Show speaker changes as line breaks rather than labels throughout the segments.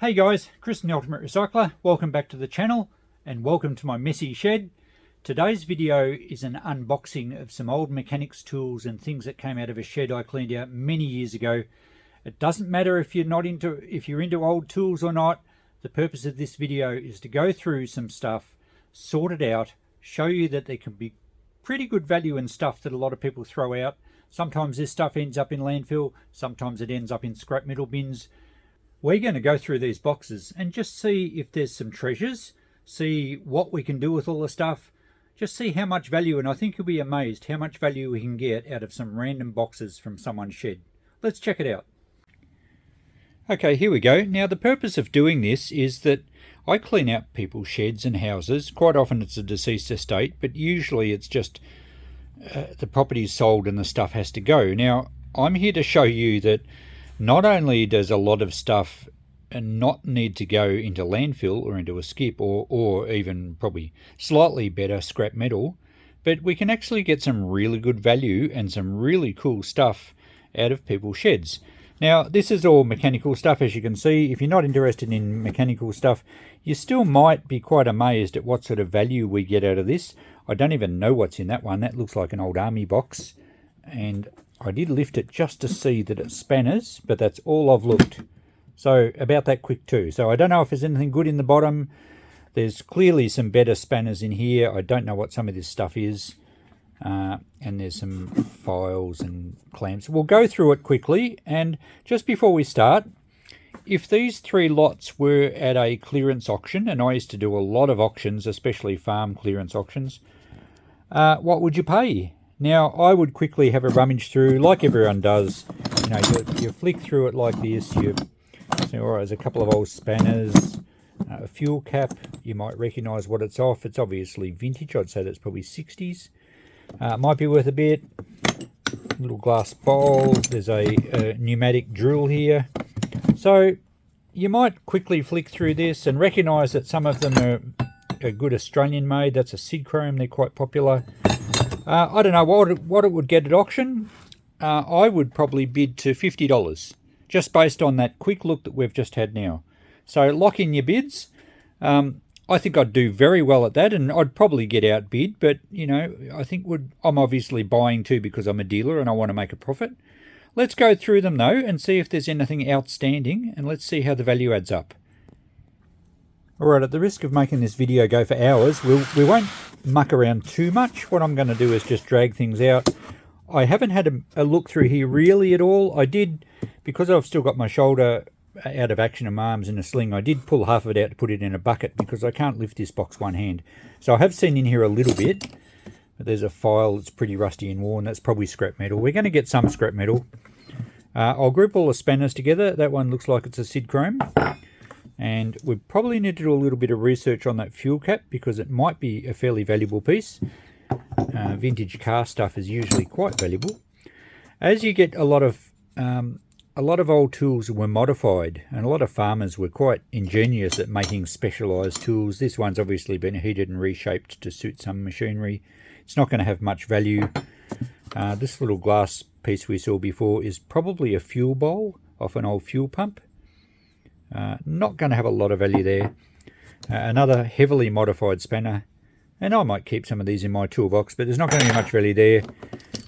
Hey guys, Chris the Ultimate Recycler. Welcome back to the channel and welcome to my messy shed. Today's video is an unboxing of some old mechanics tools and things that came out of a shed I cleaned out many years ago. It doesn't matter if you're into old tools or not. The purpose of this video is to go through some stuff, sort it out, show you that there can be pretty good value in stuff that a lot of people throw out. Sometimes this stuff ends up in landfill, sometimes it ends up in scrap metal bins. We're going to go through these boxes and just see if there's some treasures, see what we can do with all the stuff, just see how much value, and I think you'll be amazed how much value we can get out of some random boxes from someone's shed. Let's check it out. Okay, here we go. Now the purpose of doing this is that I clean out people's sheds and houses. Quite often it's a deceased estate, but usually it's just the property's sold and the stuff has to go. Now I'm here to show you that not only does a lot of stuff not need to go into landfill or into a skip or even probably slightly better scrap metal, but we can actually get some really good value and some really cool stuff out of people's sheds. Now this is all mechanical stuff, as you can see. If you're not interested in mechanical stuff, you still might be quite amazed at what sort of value we get out of this. I don't even know what's in that one. That looks like an old army box, and I did lift it just to see that it's spanners, but that's all I've looked. So about that quick too. So I don't know if there's anything good in the bottom. There's clearly some better spanners in here. I don't know what some of this stuff is. And there's some files and clamps. We'll go through it quickly. And just before we start, if these three lots were at a clearance auction, and I used to do a lot of auctions, especially farm clearance auctions, what would you pay? Now, I would quickly have a rummage through, like everyone does. You know, you flick through it like this. You say, all right, there's a couple of old spanners, a fuel cap. You might recognise what it's off. It's obviously vintage. I'd say that's probably 60s. Might be worth a bit. Little glass bowl. There's a pneumatic drill here. So you might quickly flick through this and recognise that some of them are good Australian made. That's a Sid Chrome. They're quite popular. I don't know what it would get at auction. I would probably bid to $50, just based on that quick look that we've just had now. So lock in your bids. I think I'd do very well at that, and I'd probably get outbid, but you know, I think I'm obviously buying too because I'm a dealer and I want to make a profit. Let's go through them though and see if there's anything outstanding, and let's see how the value adds up. Alright, at the risk of making this video go for hours, we won't muck around too much. What I'm going to do is just drag things out. I haven't had a look through here really at all. I did, because I've still got my shoulder out of action and my arms in a sling, I did pull half of it out to put it in a bucket because I can't lift this box one hand. So I have seen in here a little bit, but there's a file that's pretty rusty and worn. That's probably scrap metal. We're going to get some scrap metal. I'll group all the spanners together. That one looks like it's a Sid Chrome. And we probably need to do a little bit of research on that fuel cap because it might be a fairly valuable piece. Vintage car stuff is usually quite valuable. As you get a lot of old tools were modified, and a lot of farmers were quite ingenious at making specialised tools. This one's obviously been heated and reshaped to suit some machinery. It's not going to have much value. This little glass piece we saw before is probably a fuel bowl off an old fuel pump. Not going to have a lot of value there. Another heavily modified spanner, and I might keep some of these in my toolbox, but there's not going to be much value there.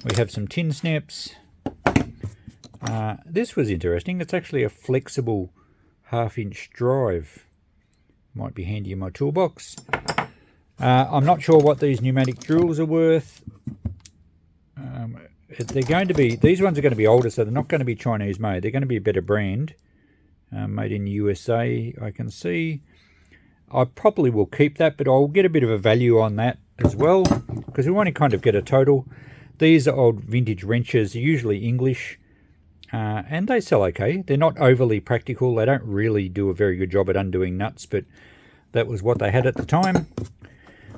We have some tin snaps. This was interesting. It's actually a flexible 1/2-inch drive. Might be handy in my toolbox. I'm not sure what these pneumatic drills are worth. These ones are going to be older, so they're not going to be Chinese made. They're going to be a better brand. Made in the USA, I can see. I probably will keep that, but I'll get a bit of a value on that as well, because we want to kind of get a total. These are old vintage wrenches, usually English, and they sell okay. They're not overly practical. They don't really do a very good job at undoing nuts, but that was what they had at the time.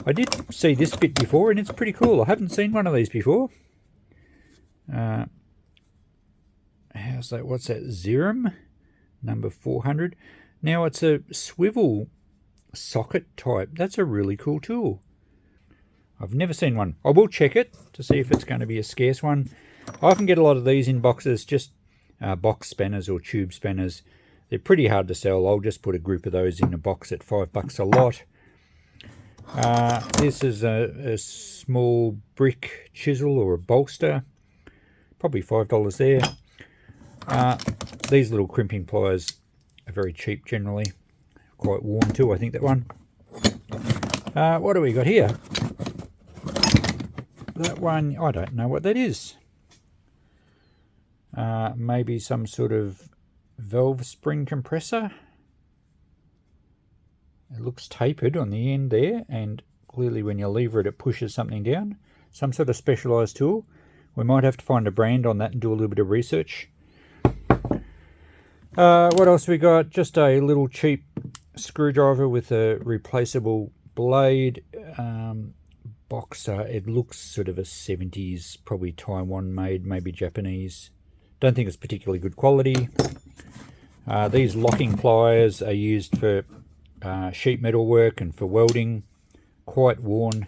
I did see this bit before, and it's pretty cool. I haven't seen one of these before. How's that? What's that? Zerum? Number 400. Now it's a swivel socket type. That's a really cool tool. I've never seen one. I will check it to see if it's going to be a scarce one. I often get a lot of these in boxes, just box spanners or tube spanners. They're pretty hard to sell. I'll just put a group of those in a box at $5 a lot. This is a small brick chisel or a bolster, probably $5 there. These little crimping pliers are very cheap generally, quite worn too, I think, that one. What do we got here? That one, I don't know what that is. Maybe some sort of valve spring compressor. It looks tapered on the end there, and clearly when you lever it, it pushes something down. Some sort of specialised tool. We might have to find a brand on that and do a little bit of research. What else we got? Just a little cheap screwdriver with a replaceable blade. Boxer. It looks sort of a 70s, probably Taiwan made, maybe Japanese. Don't think it's particularly good quality. These locking pliers are used for sheet metal work and for welding. Quite worn.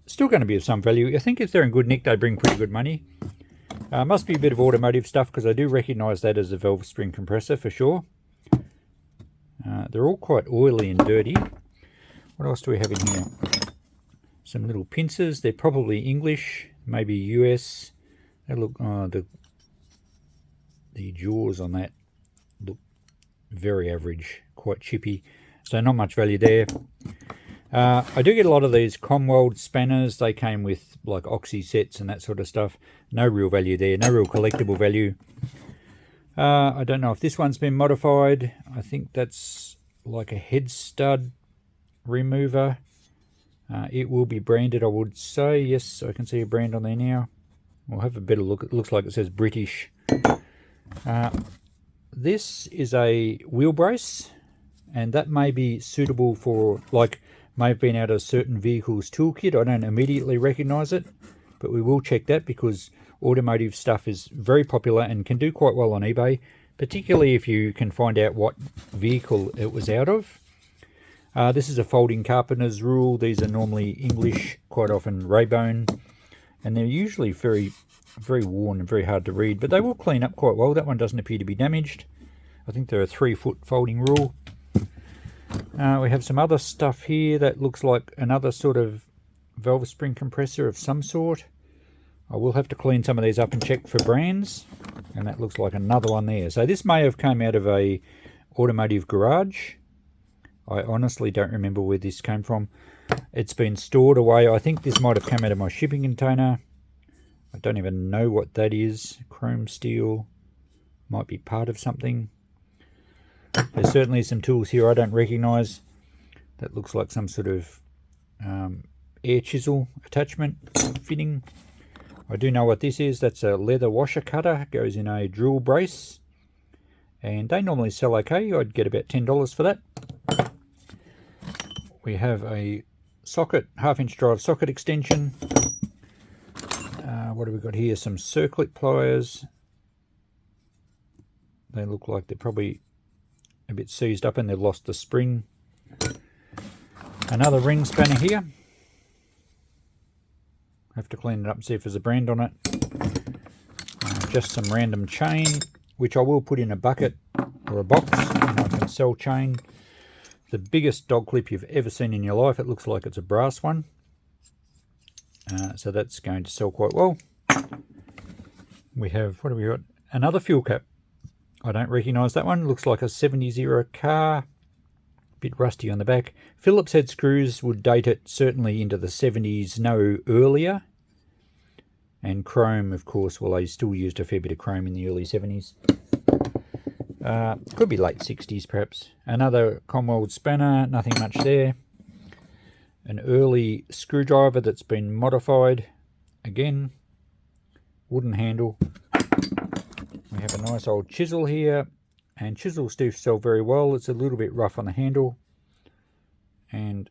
Still going to be of some value. I think if they're in good nick, they bring pretty good money. Must be a bit of automotive stuff, because I do recognise that as a valve spring compressor for sure. They're all quite oily and dirty. What else do we have in here? Some little pincers. They're probably English, maybe US. They look, the jaws on that look very average, quite chippy. So not much value there. I do get a lot of these Comweld spanners. They came with like oxy sets and that sort of stuff. No real value there, no real collectible value. I don't know if this one's been modified. I think that's like a head stud remover. It will be branded, I would say. Yes, I can see a brand on there now. We'll have a better look. It looks like it says British. This is a wheel brace, and that may be suitable for, like, may have been out of a certain vehicle's toolkit. I don't immediately recognise it, but we will check that, because automotive stuff is very popular and can do quite well on eBay, particularly if you can find out what vehicle it was out of. This is a folding Carpenters rule. These are normally English, quite often Raybone, and they're usually very worn and very hard to read, but they will clean up quite well. That one doesn't appear to be damaged. I think they're a 3-foot folding rule. We have some other stuff here that looks like another sort of valve spring compressor of some sort. I will have to clean some of these up and check for brands, and that looks like another one there. So this may have come out of a automotive garage. I honestly don't remember where this came from. It's been stored away. I think this might have come out of my shipping container. I don't even know what that is. Chrome steel. Might be part of something. There's certainly some tools here I don't recognise. That looks like some sort of air chisel attachment fitting. I do know what this is. That's a leather washer cutter. Goes in a drill brace. And they normally sell okay. I'd get about $10 for that. We have a socket, 1/2-inch drive socket extension. What have we got here? Some Circlip Pliers. They look like they're probably a bit seized up and they've lost the spring. Another ring spanner here. Have to clean it up and see if there's a brand on it. Just some random chain, which I will put in a bucket or a box, and I can sell chain. The biggest dog clip you've ever seen in your life. It looks like it's a brass one. So that's going to sell quite well. We have, what have we got? Another fuel cap. I don't recognise that one. Looks like a 70s era car. Bit rusty on the back. Phillips head screws would date it certainly into the 70s, no earlier. And chrome, of course, well, they still used a fair bit of chrome in the early 70s. Could be late 60s perhaps. Another Comweld spanner, nothing much there. An early screwdriver that's been modified. Again, wooden handle. We have a nice old chisel here, and chisels do sell very well. It's a little bit rough on the handle, and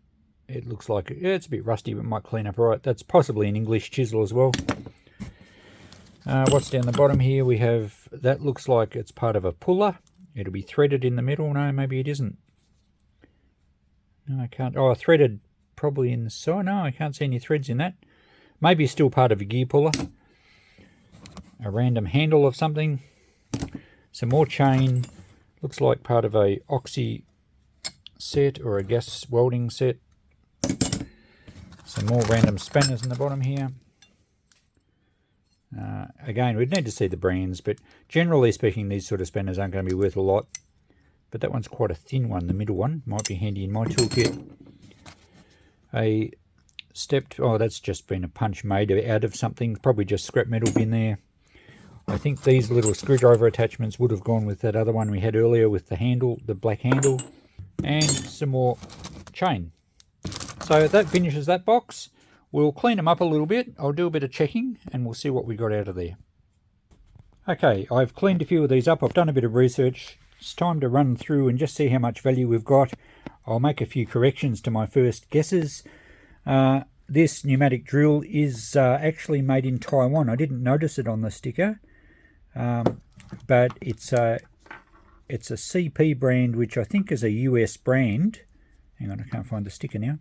it looks like, yeah, it's a bit rusty, but might clean up all right. That's possibly an English chisel as well. What's down the bottom here? We have, that looks like it's part of a puller. It'll be threaded in the middle. No, maybe it isn't. No, I can't. Oh, threaded probably in the side. No, I can't see any threads in that. Maybe still part of a gear puller. A random handle of something. Some more chain. Looks like part of a oxy set or a gas welding set. Some more random spanners in the bottom here. Again, we'd need to see the brands, but generally speaking, these sort of spanners aren't going to be worth a lot. But that one's quite a thin one, the middle one. Might be handy in my toolkit. A stepped, oh, that's just been a punch made out of something. Probably just scrap metal bin there. I think these little screwdriver attachments would have gone with that other one we had earlier with the handle, the black handle. And some more chain. So that finishes that box. We'll clean them up a little bit. I'll do a bit of checking and we'll see what we got out of there. Okay, I've cleaned a few of these up. I've done a bit of research. It's time to run through and just see how much value we've got. I'll make a few corrections to my first guesses. This pneumatic drill is actually made in Taiwan. I didn't notice it on the sticker, but it's a CP brand, which I think is a US brand. Hang on, I can't find the sticker now.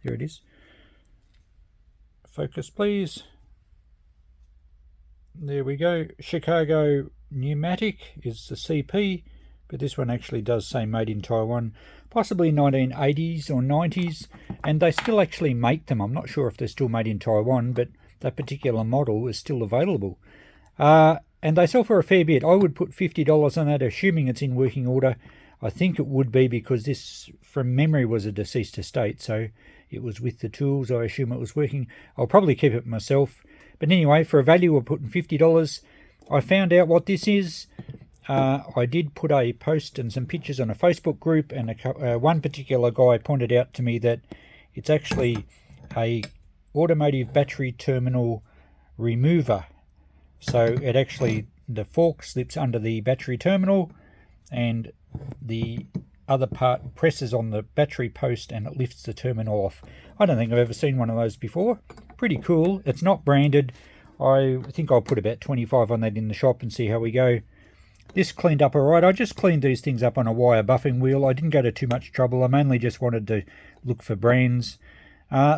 There it is. Focus, please. There we go. Chicago Pneumatic is the CP, but this one actually does say made in Taiwan, possibly 1980s or 90s, and they still actually make them. I'm not sure if they're still made in Taiwan, but that particular model is still available. And they sell for a fair bit. I would put $50 on that, assuming it's in working order. I think it would be, because this, from memory, was a deceased estate, so it was with the tools. I assume it was working. I'll probably keep it myself. But anyway, for a value, we're putting $50. I found out what this is. I did put a post and some pictures on a Facebook group, and one particular guy pointed out to me that it's actually a automotive battery terminal remover. So it actually, the fork slips under the battery terminal and the other part presses on the battery post and it lifts the terminal off. I don't think I've ever seen one of those before. Pretty cool. It's not branded. I think I'll put about 25 on that in the shop and see how we go. This cleaned up alright. I just cleaned these things up on a wire buffing wheel. I didn't go to too much trouble. I mainly just wanted to look for brands.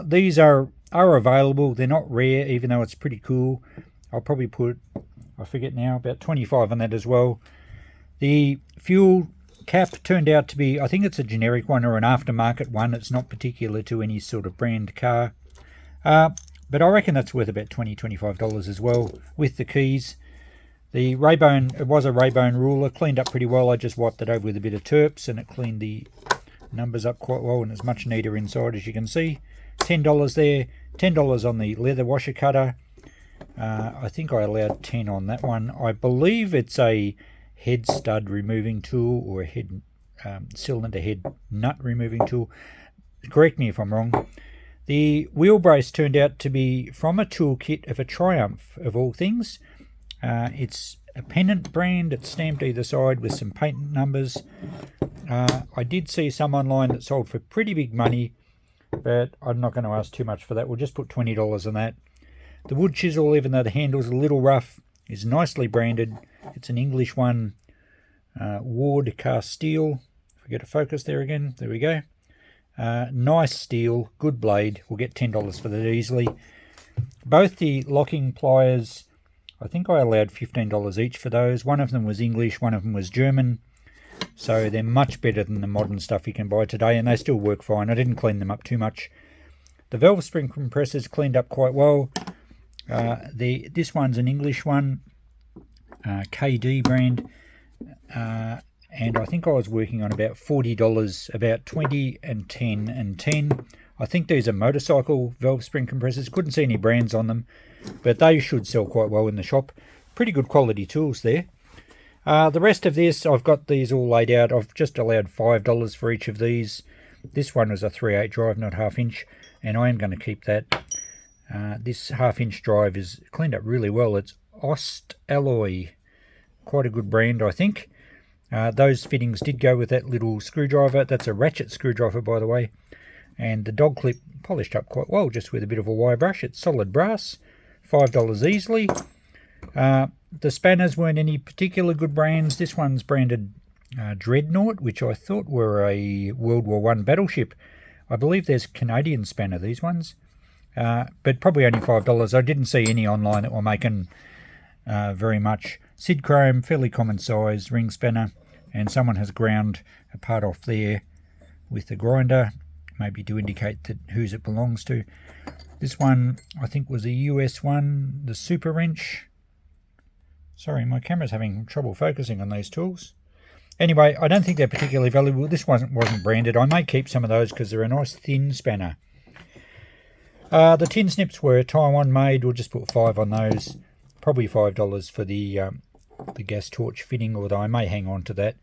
These are available. They're not rare, even though it's pretty cool. I'll probably put, I forget now, about 25 on that as well. The fuel cap turned out to be, I think it's a generic one or an aftermarket one. It's not particular to any sort of brand car. But I reckon that's worth about $20, $25 as well, with the keys. The Raybone, it was a Raybone ruler, cleaned up pretty well. I just wiped it over with a bit of Terps and it cleaned the numbers up quite well, and it's much neater inside, as you can see. $10 there, $10 on the leather washer cutter. I think I allowed 10 on that one. I believe it's a head stud removing tool, or a head cylinder head nut removing tool. Correct me if I'm wrong. The wheel brace turned out to be from a toolkit of a Triumph, of all things. It's a Pennant brand. It's stamped either side with some patent numbers. I did see some online that sold for pretty big money, but I'm not going to ask too much for that. We'll just put $20 on that. The wood chisel, even though the handle's a little rough, is nicely branded. It's an English one, Ward cast steel. Forget to focus there again. There we go. Nice steel, good blade. We'll get $10 for that easily. Both the locking pliers, I think I allowed $15 each for those. One of them was English, one of them was German. So they're much better than the modern stuff you can buy today, and they still work fine. I didn't clean them up too much. The valve spring compressors cleaned up quite well. This one's an English one, KD brand, and I think I was working on about $40, about 20 and 10 and 10. I think these are motorcycle valve spring compressors. Couldn't see any brands on them, but they should sell quite well in the shop. Pretty good quality tools there. The rest of this, I've got these all laid out. I've just allowed $5 for each of these. This one was a 3/8 drive, not half inch, and I am going to keep that. This half-inch drive is cleaned up really well. It's Ost Alloy, quite a good brand, I think. Those fittings did go with that little screwdriver. That's a ratchet screwdriver, by the way. And the dog clip polished up quite well, just with a bit of a wire brush. It's solid brass, $5 easily. The spanners weren't any particular good brands. This one's branded Dreadnought, which I thought were a World War I battleship. I believe there's Canadian spanner, these ones. But probably only $5. I didn't see any online that were making very much Sid chrome, fairly common size ring spanner, and someone has ground a part off there with the grinder, maybe to indicate that whose it belongs to. This one I think was a US one, the Super Wrench. Sorry, my camera's having trouble focusing on these tools. Anyway, I don't think they're particularly valuable. This wasn't branded. I may keep some of those because they're a nice thin spanner. The tin snips were Taiwan made. We'll just put 5 on those. Probably $5 for the gas torch fitting, although I may hang on to that.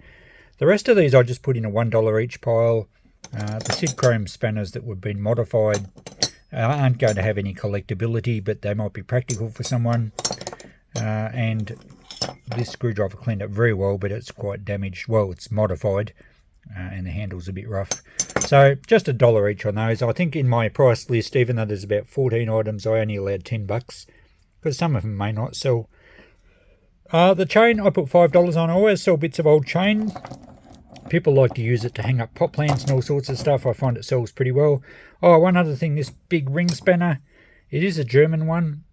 The rest of these I just put in a $1 each pile. The Sid chrome spanners that have been modified aren't going to have any collectability, but they might be practical for someone. And this screwdriver cleaned up very well, but it's quite damaged. Well, it's modified, and the handle's a bit rough. So just $1 each on those. I think in my price list, even though there's about 14 items, I only allowed $10 because some of them may not sell. The chain I put $5 on. I always sell bits of old chain. People like to use it to hang up pot plants and all sorts of stuff. I find it sells pretty well. Oh, one other thing, this big ring spanner, it is a German one,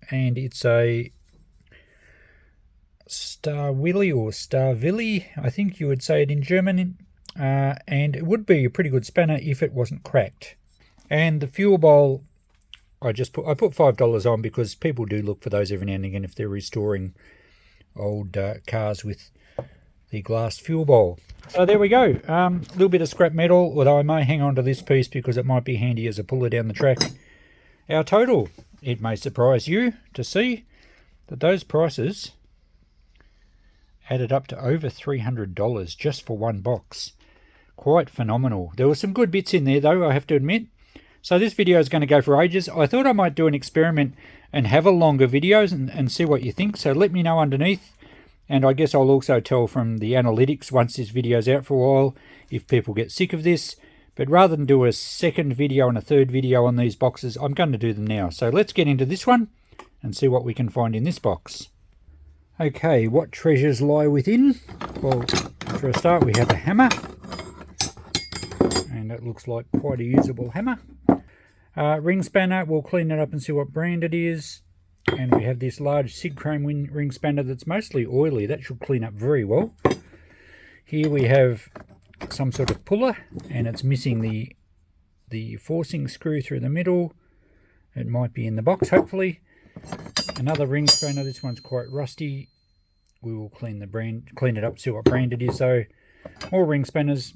and it's a Starwilly or Starvilly, I think you would say it in German, and it would be a pretty good spanner if it wasn't cracked. And the fuel bowl, I put $5 on because people do look for those every now and again if they're restoring old cars with the glass fuel bowl. So there we go. A little bit of scrap metal, although I may hang on to this piece because it might be handy as a puller down the track. Our total, it may surprise you to see that those prices added up to over $300 just for one box. Quite phenomenal. There were some good bits in there though, I have to admit. So this video is going to go for ages. I thought I might do an experiment and have a longer videos and see what you think. So let me know underneath. And I guess I'll also tell from the analytics once this video's out for a while if people get sick of this. But rather than do a second video and a third video on these boxes, I'm going to do them now. So let's get into this one and see what we can find in this box. Okay, what treasures lie within? Well, for a start we have a hammer. And it looks like quite a usable hammer. Ring spanner, we'll clean it up and see what brand it is. And we have this large Sid chrome ring spanner that's mostly oily. That should clean up very well. Here we have some sort of puller, and it's missing the forcing screw through the middle. It might be in the box, hopefully. Another ring spanner. This one's quite rusty. We will clean it up, see what brand it is. So more ring spanners.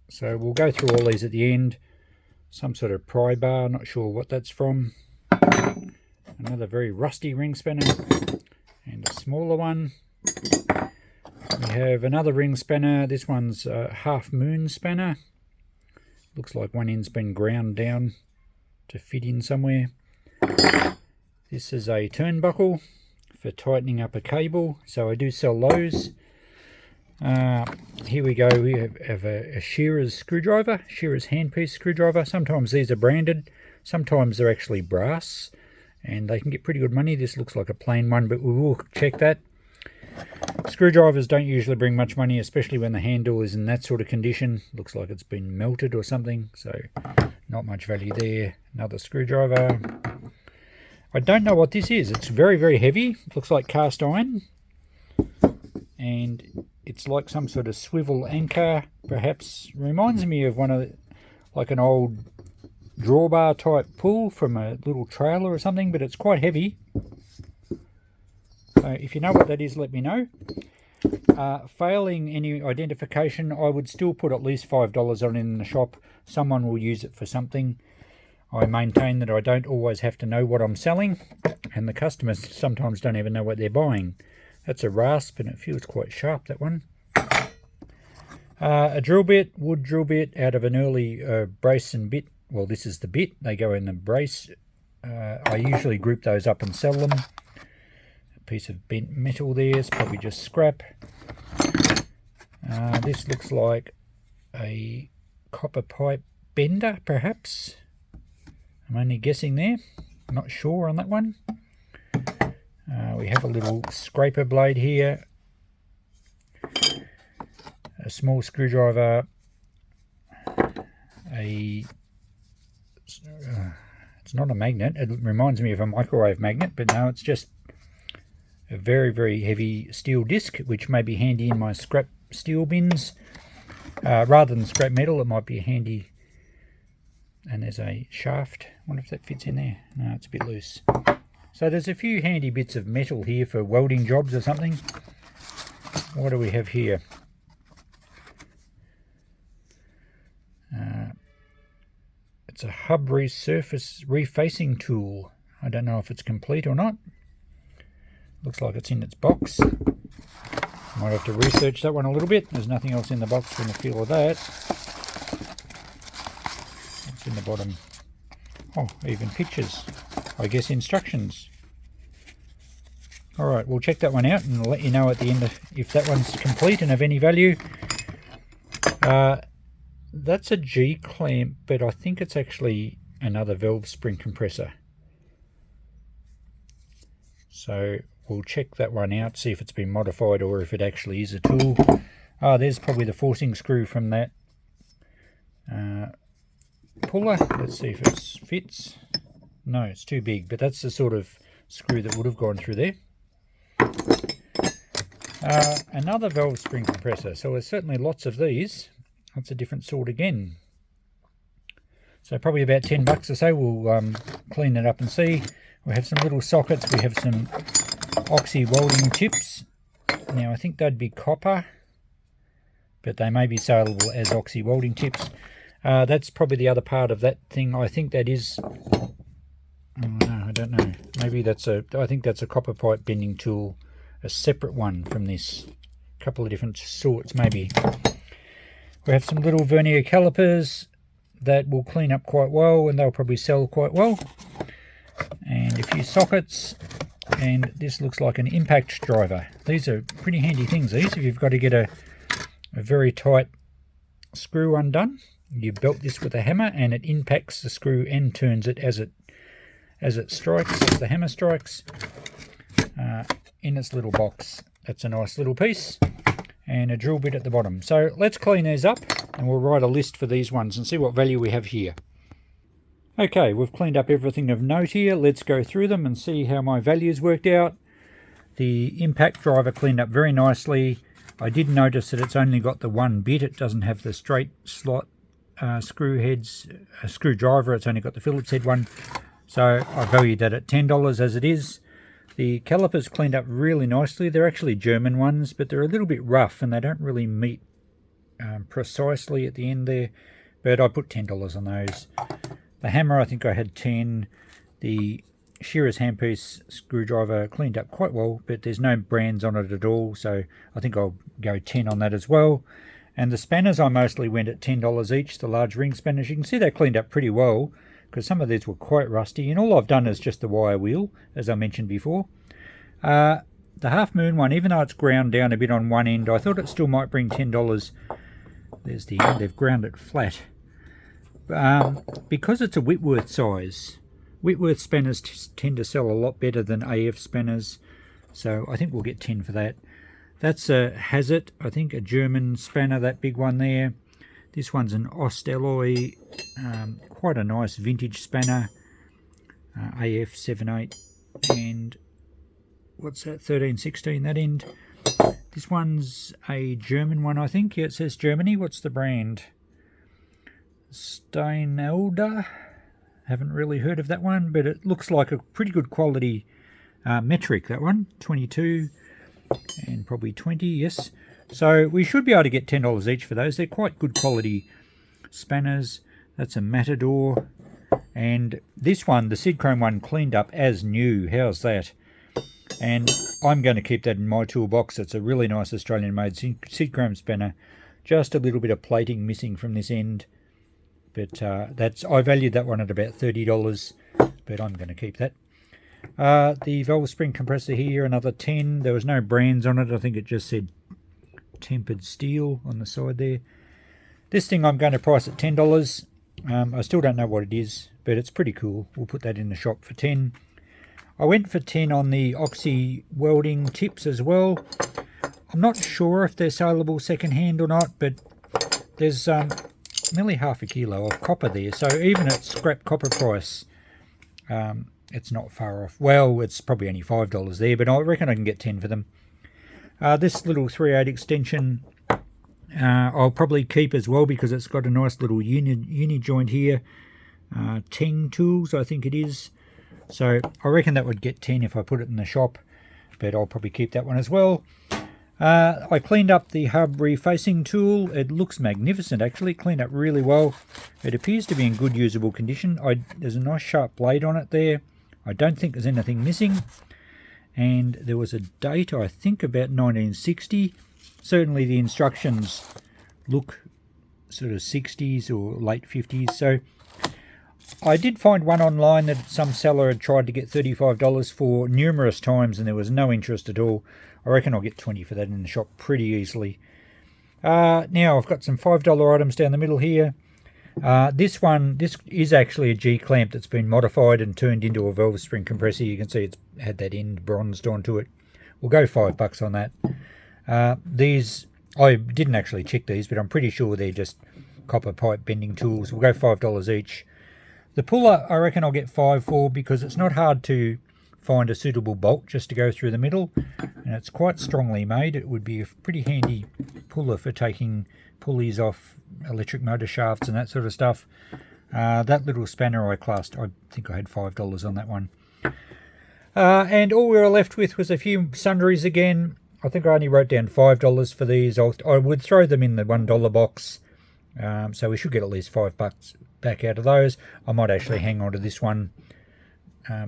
So we'll go through all these at the end. Some sort of pry bar, not sure what that's from. Another very rusty ring spanner, and a smaller one. We have another ring spanner. This one's a half moon spanner. Looks like one end's been ground down to fit in somewhere. This is a turnbuckle for tightening up a cable, so I do sell those. Here we go. We have a shearer's screwdriver, shearer's handpiece screwdriver. Sometimes these are branded, sometimes they're actually brass, and they can get pretty good money. This looks like a plain one, but we will check that. Screwdrivers don't usually bring much money, especially when the handle is in that sort of condition. Looks like it's been melted or something, so not much value there. Another screwdriver. I don't know what this is. It's very, very heavy. Looks like cast iron, and it's like some sort of swivel anchor, perhaps. Reminds me of one of like an old drawbar type pull from a little trailer or something, but it's quite heavy. So if you know what that is, let me know. Failing any identification, I would still put at least $5 on it in the shop. Someone will use it for something. I maintain that I don't always have to know what I'm selling, and the customers sometimes don't even know what they're buying. That's a rasp, and it feels quite sharp, that one. A drill bit, wood drill bit out of an early brace and bit. Well, this is the bit. They go in the brace. I usually group those up and sell them. A piece of bent metal there. It's probably just scrap. This looks like a copper pipe bender, perhaps. I'm only guessing there. Not sure on that one. We have a little scraper blade here. A small screwdriver. It's not a magnet. It reminds me of a microwave magnet, but no, it's just a very, very heavy steel disc, which may be handy in my scrap steel bins. Rather than scrap metal, it might be handy. And there's a shaft. I wonder if that fits in there. No, it's a bit loose. So there's a few handy bits of metal here for welding jobs or something. What do we have here? It's a hub resurface refacing tool. I don't know if it's complete or not. Looks like it's in its box. Might have to research that one a little bit. There's nothing else in the box from the feel of that. What's in the bottom? Oh, even pictures. I guess instructions. Alright, we'll check that one out and let you know at the end if that one's complete and of any value. That's a G-clamp, but I think it's actually another valve spring compressor. So we'll check that one out, see if it's been modified or if it actually is a tool. There's probably the forcing screw from that puller. Let's see if it fits. No, it's too big, but that's the sort of screw that would have gone through there. Another valve spring compressor. So there's certainly lots of these. That's a different sort again. So probably about $10 or so. We'll clean it up and see. We have some little sockets. We have some oxy welding tips. Now I think they'd be copper, but they may be saleable as oxy welding tips. That's probably the other part of that thing. I think that is... Oh no, I don't know. Maybe that's I think that's a copper pipe bending tool. A separate one from this. A couple of different sorts maybe. We have some little vernier calipers that will clean up quite well and they'll probably sell quite well. And a few sockets, and this looks like an impact driver. These are pretty handy things, these, if you've got to get a very tight screw undone. You belt this with a hammer and it impacts the screw and turns it as it strikes, as the hammer strikes, in its little box. That's a nice little piece. And a drill bit at the bottom. So let's clean these up and we'll write a list for these ones and see what value we have here. Okay, we've cleaned up everything of note here. Let's go through them and see how my values worked out. The impact driver cleaned up very nicely. I did notice that it's only got the one bit. It doesn't have the straight slot screwdriver. It's only got the Phillips head one. So I valued that at $10 as it is. The calipers cleaned up really nicely. They're actually German ones, but they're a little bit rough and they don't really meet precisely at the end there. But I put $10 on those. The hammer, I think I had 10. The shearer's handpiece screwdriver cleaned up quite well, but there's no brands on it at all, so I think I'll go 10 on that as well. And the spanners, I mostly went at $10 each, the large ring spanners. You can see they cleaned up pretty well, because some of these were quite rusty, and all I've done is just the wire wheel, as I mentioned before. The Half Moon one, even though it's ground down a bit on one end, I thought it still might bring $10. There's the end, they've ground it flat. Because it's a Whitworth size, Whitworth spanners tend to sell a lot better than AF spanners, so I think we'll get 10 for that. That's a Hazard, I think, a German spanner, that big one there. This one's an Ostalloy, quite a nice vintage spanner, AF 78, and what's that, 1316, that end. This one's a German one, I think. Yeah, it says Germany. What's the brand? Steinelder. Haven't really heard of that one, but it looks like a pretty good quality metric, that one. 22 and probably 20, yes. So we should be able to get $10 each for those. They're quite good quality spanners. That's a Matador. And this one, the Sidchrome one, cleaned up as new. How's that? And I'm going to keep that in my toolbox. It's a really nice Australian-made Sidchrome spanner. Just a little bit of plating missing from this end. But I valued that one at about $30, but I'm going to keep that. The valve spring compressor here, another 10. There was no brands on it. I think it just said tempered steel on the side there. This thing I'm going to price at $10. I still don't know what it is, but it's pretty cool. We'll put that in the shop for 10. I went for 10 on the oxy welding tips as well. I'm not sure if they're saleable second-hand or not, but there's nearly half a kilo of copper there. So even at scrap copper price, it's not far off. Well, it's probably only $5 there, but I reckon I can get 10 for them. This little 3/8 extension I'll probably keep as well because it's got a nice little uni joint here. Teng tools, I think it is. So I reckon that would get 10 if I put it in the shop, but I'll probably keep that one as well. I cleaned up the hub refacing tool. It looks magnificent actually, cleaned up really well. It appears to be in good usable condition. There's a nice sharp blade on it there. I don't think there's anything missing. And there was a date, I think about 1960. Certainly the instructions look sort of 60s or late 50s. So I did find one online that some seller had tried to get $35 for numerous times and there was no interest at all. I reckon I'll get 20 for that in the shop pretty easily. Now I've got some $5 items down the middle here. This is actually a G-clamp that's been modified and turned into a valve spring compressor. You can see it's had that end bronzed onto it. We'll go $5 on that. These, I didn't actually check these, but I'm pretty sure they're just copper pipe bending tools. We'll go $5 each. The puller, I reckon I'll get 5 for because it's not hard to find a suitable bolt just to go through the middle, and it's quite strongly made. It would be a pretty handy puller for taking pulleys off electric motor shafts and that sort of stuff. That little spanner I classed, I think I had $5 on that one. And all we were left with was a few sundries again. I think I only wrote down $5 for these. I would throw them in the $1 box, so we should get at least $5 back out of those. I might actually hang on to this one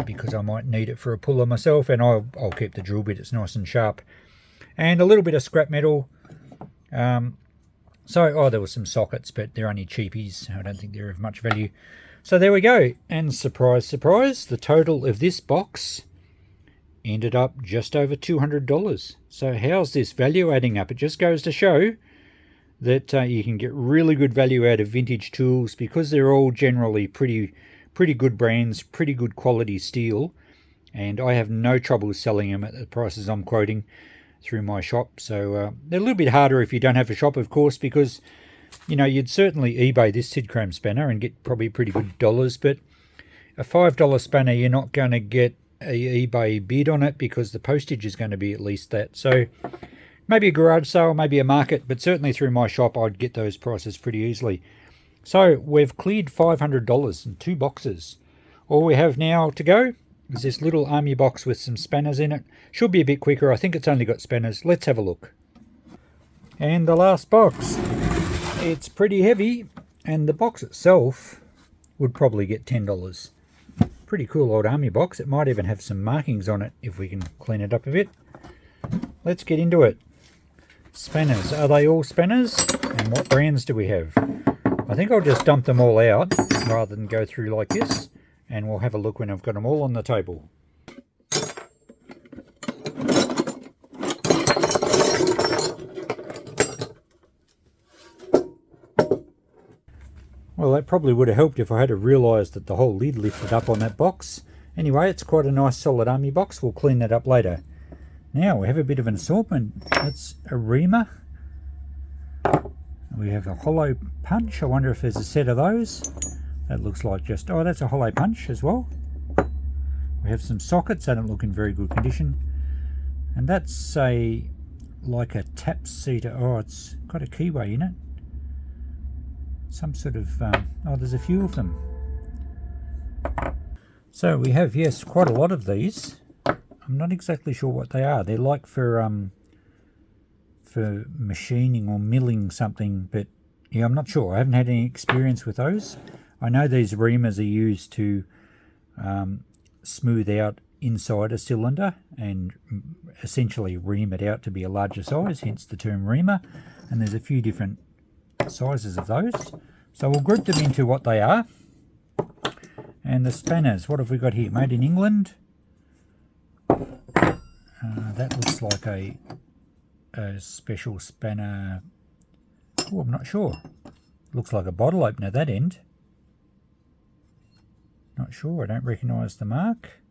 because I might need it for a puller myself, and I'll keep the drill bit. It's nice and sharp. And a little bit of scrap metal. So there were some sockets, but they're only cheapies. I don't think they're of much value. So there we go. And surprise, surprise, the total of this box ended up just over $200. So how's this value adding up? It just goes to show that you can get really good value out of vintage tools because they're all generally pretty good brands, pretty good quality steel, and I have no trouble selling them at the prices I'm quoting through my shop. So they're a little bit harder if you don't have a shop, of course, because you know you'd certainly eBay this Sid Chrome spanner and get probably pretty good dollars, but a $5 spanner you're not going to get a eBay bid on it because the postage is going to be at least that. So maybe a garage sale, maybe a market, but certainly through my shop I'd get those prices pretty easily. So we've cleared $500 in 2 boxes. All we have now to go is this little army box with some spanners in it. Should be a bit quicker. I think it's only got spanners. Let's have a look. And the last box. It's pretty heavy, and the box itself would probably get $10. Pretty cool old army box. It might even have some markings on it if we can clean it up a bit. Let's get into it. Spanners. Are they all spanners? And what brands do we have? I think I'll just dump them all out rather than go through like this, and we'll have a look when I've got them all on the table. Well, that probably would have helped if I had realised that the whole lid lifted up on that box. Anyway, it's quite a nice solid army box. We'll clean that up later. Now we have a bit of an assortment. That's a Reamer. We have a hollow punch. I wonder if there's a set of those. That looks like just, oh, that's a hollow punch as well. We have some sockets. They don't look in very good condition. And that's like a tap seater. Oh, it's got a keyway in it. Some sort of, oh, there's a few of them. So we have, yes, quite a lot of these. I'm not exactly sure what they are. They're like for machining or milling something, but yeah, I'm not sure. I haven't had any experience with those. I know these reamers are used to smooth out inside a cylinder and essentially ream it out to be a larger size, hence the term reamer. And there's a few different sizes of those. So we'll group them into what they are. And the spanners, what have we got here? Made in England. That looks like a special spanner. Oh, I'm not sure. Looks like a bottle opener, that end. Not sure, I don't recognise the mark.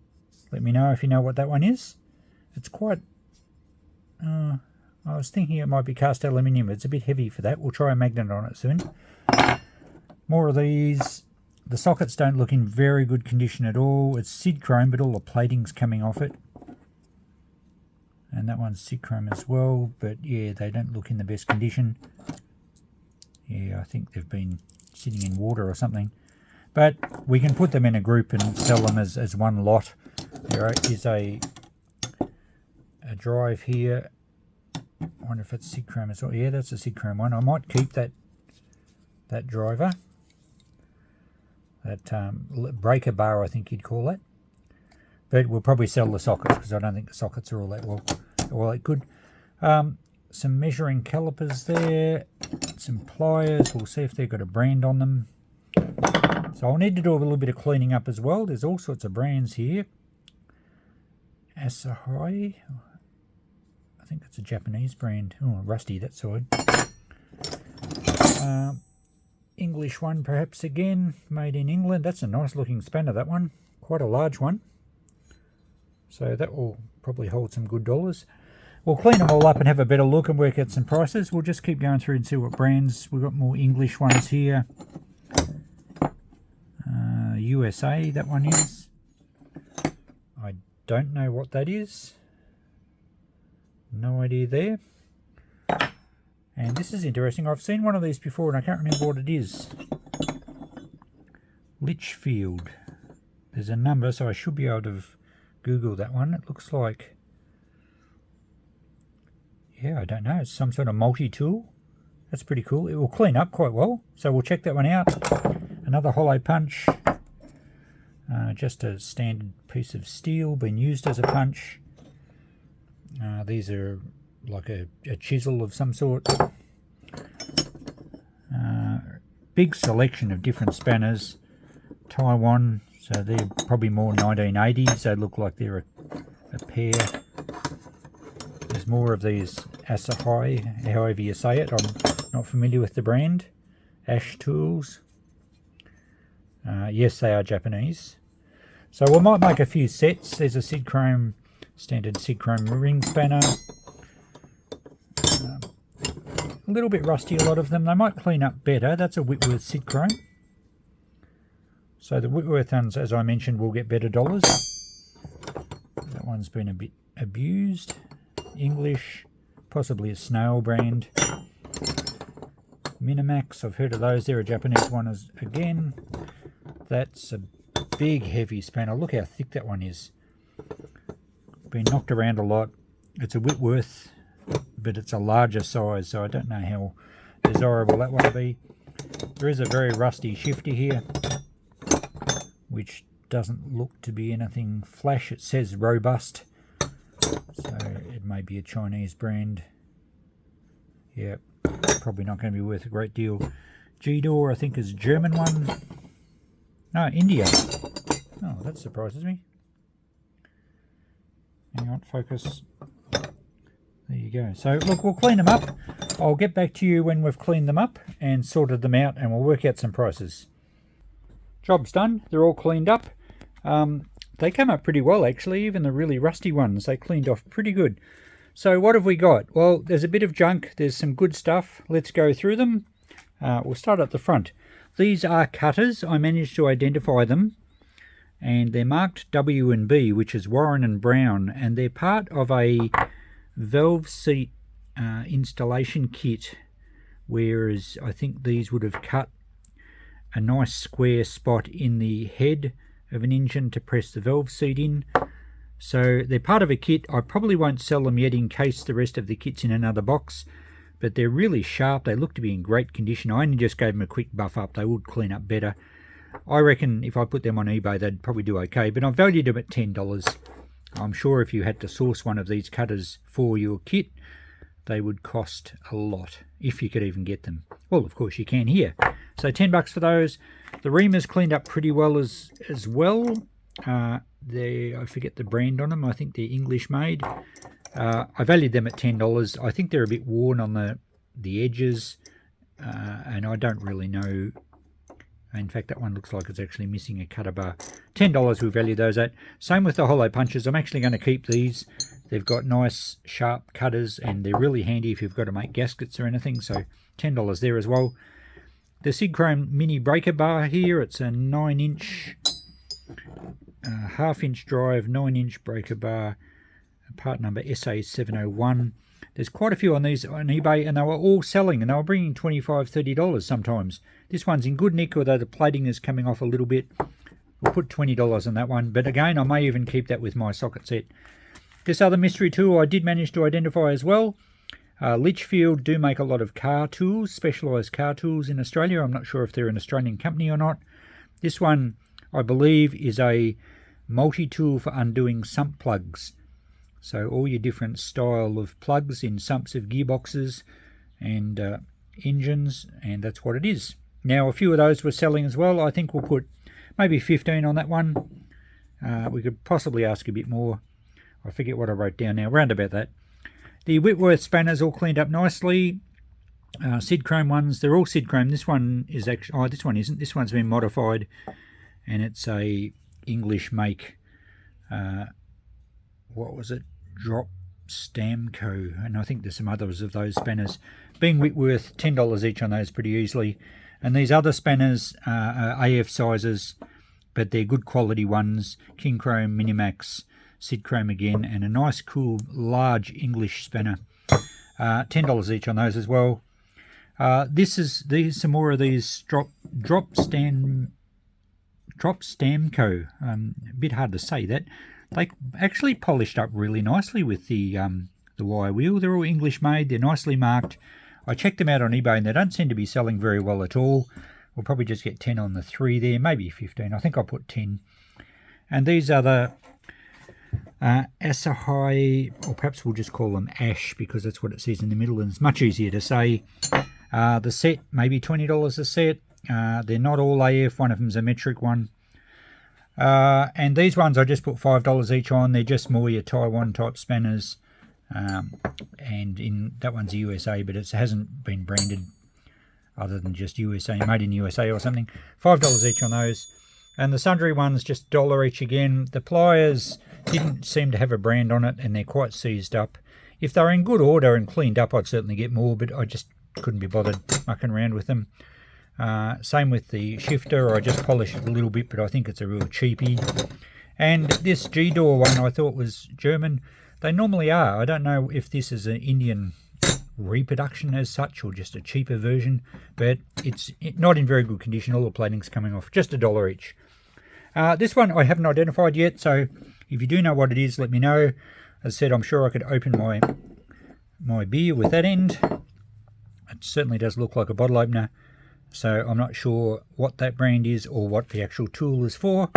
Let me know if you know what that one is. It's quite... I was thinking it might be cast aluminium. It's a bit heavy for that. We'll try a magnet on it soon. More of these. The sockets don't look in very good condition at all. It's Sid chrome, but all the plating's coming off it. And that one's Sid chrome as well, but yeah, they don't look in the best condition. Yeah, I think they've been sitting in water or something. But we can put them in a group and sell them as one lot. There is a drive here. I wonder if it's Sid chrome as well. Yeah, that's a Sid chrome one. I might keep that driver. That breaker bar, I think you'd call that. But we'll probably sell the sockets because I don't think the sockets are all that good. Some measuring calipers there. Some pliers. We'll see if they've got a brand on them. So I'll need to do a little bit of cleaning up as well. There's all sorts of brands here. Asahai. I think that's a Japanese brand. Oh, rusty that side. English one perhaps again, made in England. That's a nice looking spanner, that one. Quite a large one. So that will probably hold some good dollars. We'll clean them all up and have a better look and work out some prices. We'll just keep going through and see what brands. We've got more English ones here. USA, that one is. I don't know what that is. No idea there. And this is interesting. I've seen one of these before and I can't remember what it is. Litchfield. There's a number, so I should be able to Google that one. It looks like, yeah, I don't know. It's some sort of multi-tool. That's pretty cool. It will clean up quite well. So we'll check that one out. Another hollow punch. Just a standard piece of steel being used as a punch. These are like a chisel of some sort. Big selection of different spanners. Taiwan, so they're probably more 1980s. They look like they're a pair. There's more of these Asahai, however you say it. I'm not familiar with the brand. Ash tools. Yes, they are Japanese. So we might make a few sets. There's a Sid chrome, standard Sid chrome ring spanner. A little bit rusty, a lot of them. They might clean up better. That's a Whitworth Sid chrome. So the Whitworth ones, as I mentioned, will get better dollars. That one's been a bit abused. English, possibly a snail brand. Pneumatic, I've heard of those. They're a Japanese one again. That's a big, heavy spanner. Look how thick that one is. Been knocked around a lot. It's a Whitworth, but it's a larger size, so I don't know how desirable that one will be. There is a very rusty shifter here, which doesn't look to be anything flash. It says robust, so it may be a Chinese brand. Yeah, probably not going to be worth a great deal. G-Door, I think, is a German one. No, India. Oh, that surprises me. Hang on, focus. There you go. So, look, we'll clean them up. I'll get back to you when we've cleaned them up and sorted them out, and we'll work out some prices. Job's done. They're all cleaned up. They came up pretty well, actually. Even the really rusty ones, they cleaned off pretty good. So what have we got? Well, there's a bit of junk. There's some good stuff. Let's go through them. We'll start at the front. These are cutters. I managed to identify them. And they're marked W and B, which is Warren and Brown. And they're part of a valve seat installation kit. Whereas I think these would have cut a nice square spot in the head of an engine to press the valve seat in. So they're part of a kit. I probably won't sell them yet in case the rest of the kit's in another box. But they're really sharp. They look to be in great condition. I only just gave them a quick buff up. They would clean up better. I reckon if I put them on eBay, they'd probably do okay. But I valued them at $10. I'm sure if you had to source one of these cutters for your kit, they would cost a lot, if you could even get them. Well, of course you can here. So $10 for those. The Reamers cleaned up pretty well as well. I forget the brand on them. I think they're English made. I valued them at $10. I think they're a bit worn on the edges, and I don't really know. In fact, that one looks like it's actually missing a cutter bar. $10 we value those at. Same with the hollow punches. I'm actually going to keep these. They've got nice sharp cutters and they're really handy if you've got to make gaskets or anything. So $10 there as well. the Circlip mini breaker bar here. It's a 9-inch, half-inch drive, 9-inch breaker bar, part number SA701. There's quite a few on these on eBay, and they were all selling, and they were bringing $25–30 sometimes. This one's in good nick, although the plating is coming off a little bit. We'll put $20 on that one, but again, I may even keep that with my socket set. This other mystery tool I did manage to identify as well. Litchfield do make a lot of car tools, specialised car tools in Australia. I'm not sure if they're an Australian company or not. This one, I believe, is a multi-tool for undoing sump plugs. So all your different style of plugs in sumps of gearboxes and engines, and that's what it is. Now, a few of those were selling as well. I think we'll put maybe 15 on that one. We could possibly ask a bit more. I forget what I wrote down now, round about that. The Whitworth Spanners all cleaned up nicely. Circlip ones, they're all Circlip. This one is actually, oh, this one isn't. This one's been modified, and it's a English make. What was it? Drop Stamco, and I think there's some others of those spanners. Being Whitworth, $10 each on those pretty easily. And these other spanners are AF sizes, but they're good quality ones. King Chrome, Minimax, Circlip again, and a nice cool large English spanner. $10 each on those as well. These some more of these drop Stamco. A bit hard to say that. They actually polished up really nicely with the wire wheel. They're all English made. They're nicely marked. I checked them out on eBay, and they don't seem to be selling very well at all. We'll probably just get 10 on the 3 there, maybe 15. I think I'll put 10. And these are the Asahai, or perhaps we'll just call them Ash, because that's what it says in the middle, and it's much easier to say. The set, maybe $20 a set. They're not all AF. One of them's a metric one. And these ones I just put $5 each on. They're just more your Taiwan type spanners, and in that one's USA, but it hasn't been branded other than just USA, made in USA or something. $5 each on those. And the sundry ones just $1 each again. The pliers didn't seem to have a brand on it, and they're quite seized up. If they're in good order and cleaned up, I'd certainly get more, but I just couldn't be bothered mucking around with them. Same with the shifter. I just polished it a little bit, but I think it's a real cheapie. And this G-Door one I thought was German. They normally are. I don't know if this is an Indian reproduction as such, or just a cheaper version, but it's not in very good condition. All the plating's coming off. Just $1 each. This one I haven't identified yet, so if you do know what it is, let me know. As I said, I'm sure I could open my beer with that end. It certainly does look like a bottle opener. So I'm not sure what that brand is or what the actual tool is for.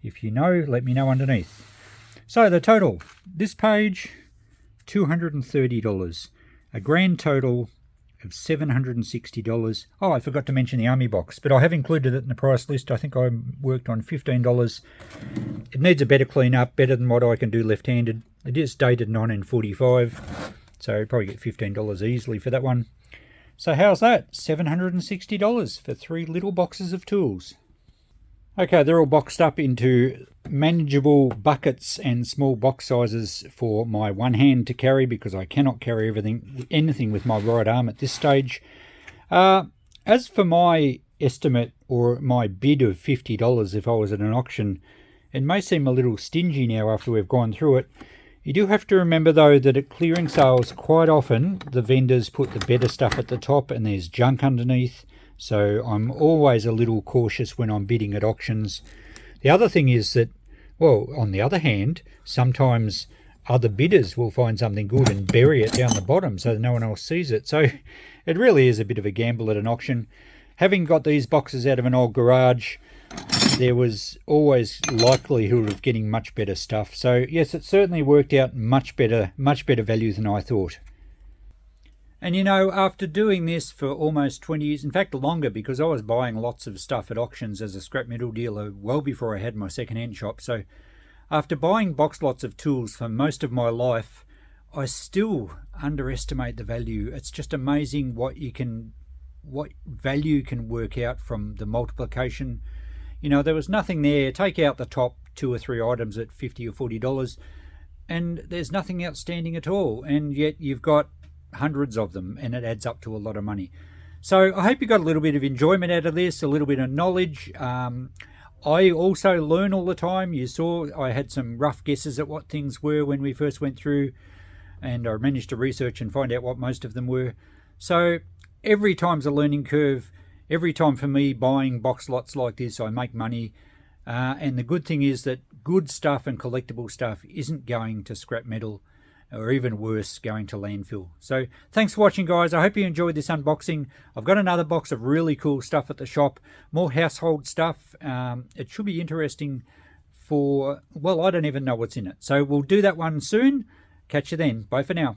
If you know, let me know underneath. So the total, this page, $230. A grand total of $760. Oh, I forgot to mention the army box, but I have included it in the price list. I think I worked on $15. It needs a better clean up, better than what I can do left-handed. It is dated 1945, so I'd probably get $15 easily for that one. So how's that? $760 for 3 little boxes of tools. Okay, they're all boxed up into manageable buckets and small box sizes for my one hand to carry, because I cannot carry anything with my right arm at this stage. As for my estimate, or my bid of $50 if I was at an auction, it may seem a little stingy now after we've gone through it. You do have to remember though that at clearing sales, quite often the vendors put the better stuff at the top and there's junk underneath. So I'm always a little cautious when I'm bidding at auctions. The other thing is that, well, on the other hand, sometimes other bidders will find something good and bury it down the bottom so that no one else sees it. So it really is a bit of a gamble at an auction. Having got these boxes out of an old garage, there was always likelihood of getting much better stuff. So yes, it certainly worked out much better value than I thought. And you know, after doing this for almost 20 years, in fact longer, because I was buying lots of stuff at auctions as a scrap metal dealer well before I had my second-hand shop. So after buying box lots of tools for most of my life, I still underestimate the value. It's just amazing what value can work out from the multiplication. You know, there was nothing there. Take out the top 2 or 3 items at $50 or $40, and there's nothing outstanding at all. And yet you've got hundreds of them, and it adds up to a lot of money. So I hope you got a little bit of enjoyment out of this, a little bit of knowledge. I also learn all the time. You saw I had some rough guesses at what things were when we first went through, and I managed to research and find out what most of them were. So every time's a learning curve. Every time for me buying box lots like this, I make money. And the good thing is that good stuff and collectible stuff isn't going to scrap metal, or even worse, going to landfill. So thanks for watching, guys. I hope you enjoyed this unboxing. I've got another box of really cool stuff at the shop, more household stuff. It should be interesting for, well, I don't even know what's in it. So we'll do that one soon. Catch you then. Bye for now.